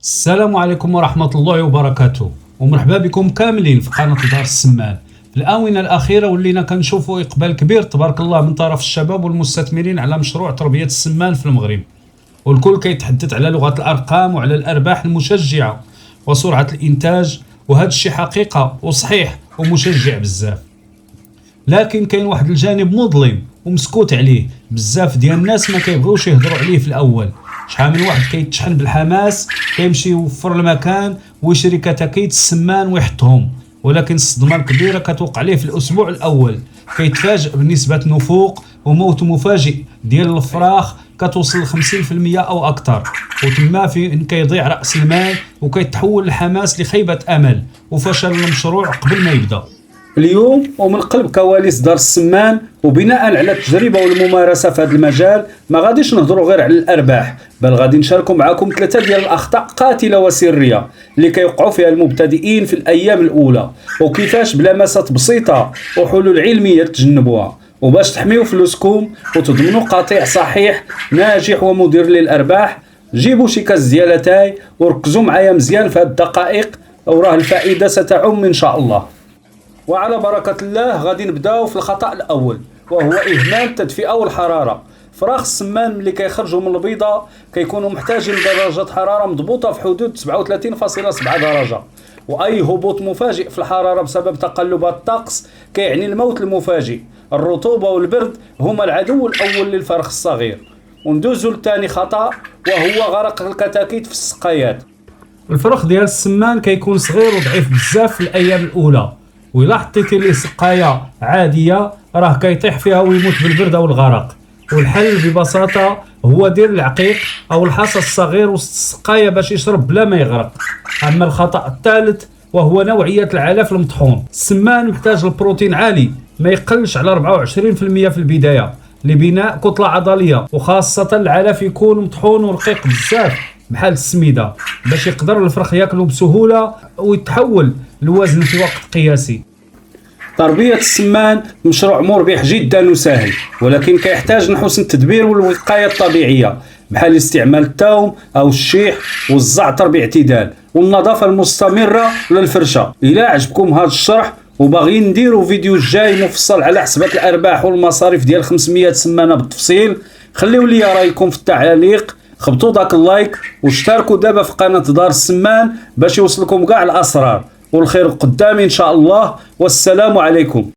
السلام عليكم ورحمة الله وبركاته، ومرحبا بكم كاملين في قناة دار السمان. في الآونة الأخيرة ولينا كنشوفوا إقبال كبير تبارك الله من طرف الشباب والمستثمرين على مشروع تربية السمان في المغرب، والكل كيتحدث على لغة الأرقام وعلى الأرباح المشجعة وسرعة الإنتاج، وهذا الشيء حقيقة وصحيح ومشجع بزاف. لكن كاين واحد الجانب مظلم ومسكوت عليه، بزاف ديال الناس ما كيبغيوش يهضروا عليه في الاول. شحال من واحد كيتشحن بالحماس كيمشي يوفر المكان ويشري كتاكيت السمان ويحطهم، ولكن الصدمه الكبيره كتوقع عليه في الاسبوع الاول. كيتفاجئ بنسبه نفوق وموت مفاجئ ديال الفراخ كتوصل ل 50% او اكثر، وتما فين كيضيع راس المال وكيتحول الحماس لخيبه امل وفشل المشروع قبل ما يبدا. اليوم ومن قلب كواليس دار السمان وبناء على التجربة والممارسة في هذا المجال، ما غاديش نهضروا غير على الأرباح، بل غادي نشاركوا معكم 3 ديال الأخطاء قاتلة وسرية اللي كيوقعوا فيها المبتدئين في الأيام الأولى، وكيفاش بلمسات بسيطة وحلول علمية تجنبوها، وباش تحميوا فلوسكم وتضمنوا قطيع صحيح ناجح ومدير للأرباح. جيبوا شي كاس ديال اتاي وركزوا معايا مزيان في هاد الدقائق، وراه الفائدة ستعم إن شاء الله. وعلى بركة الله غادي نبداو في الخطأ الأول، وهو إهمال التدفئة والحرارة. فراخ السمان ملي كيخرجوا من البيضة كيكونوا محتاجين لدرجة حرارة مضبوطة في حدود 37.7 درجة، وأي هبوط مفاجئ في الحرارة بسبب تقلبات الطقس كيعني الموت المفاجئ. الرطوبة والبرد هما العدو الأول للفرخ الصغير. وندوزو لثاني خطأ، وهو غرق الكتاكيت في السقايات. الفرخ ديال السمان كيكون صغير وضعيف بزاف في الأيام الأولى، وإلا حطيتي ليه سقايه عاديه راه كيطيح فيها ويموت بالبرد او الغرق. والحل ببساطه هو دير العقيق او الحصى الصغير وسط السقايه باش يشرب بلا ما يغرق. اما الخطا الثالث وهو نوعيه العلف المطحون. السمان محتاج البروتين عالي ما يقلش على 24% في البدايه لبناء كتله عضليه، وخاصه العلف يكون مطحون ورقيق بزاف بحال السميده باش يقدر الفرخ ياكلوا بسهوله ويتحول الوزن في وقت قياسي. تربية السمان مشروع مربح جدا وسهل، ولكن كيحتاج لحسن التدبير والوقاية الطبيعية بحال استعمال الثوم أو الشيح والزعتر باعتدال، والنظافة المستمرة للفرشة. إلى عجبكم هذا الشرح وباغيين نديروا فيديو جاي مفصل على حسبة الأرباح والمصاريف ديال 500 سمانة بالتفصيل، خليو لي رايكم في التعليق، خبطوا داك اللايك واشتركوا دابا في قناة دار السمان باش يوصلكم كاع الأسرار، والخير قدامي إن شاء الله. والسلام عليكم.